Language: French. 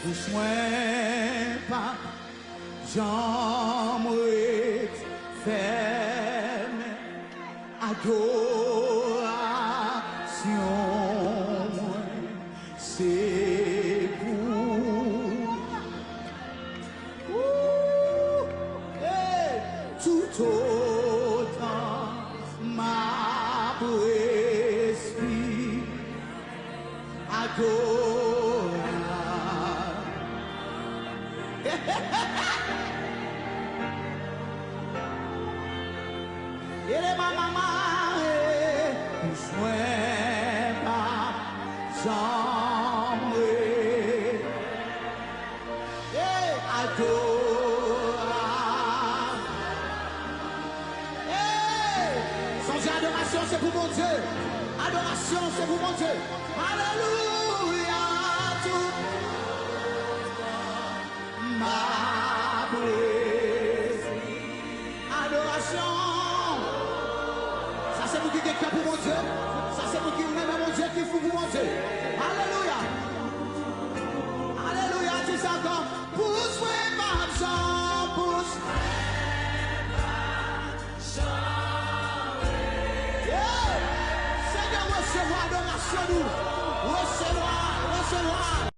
Pour soin pas, j'en ferme, adoration, c'est pour tout autant ma esprit adore. Et les mamans, nous soins pas, j'en adore. Son adoration, c'est pour mon Dieu. Adoration, c'est pour mon Dieu. Alléluia, tout ma adoration. Ça, c'est pour qui est pour mon Dieu. Ça, c'est pour qui aime mon Dieu, qui fout pour mon Dieu. Alléluia. Alléluia, tu sais encore. Pousse, oui, ma chant, pousse. Seigneur, recevoir l'adoration, nous. Recevoir, recevoir.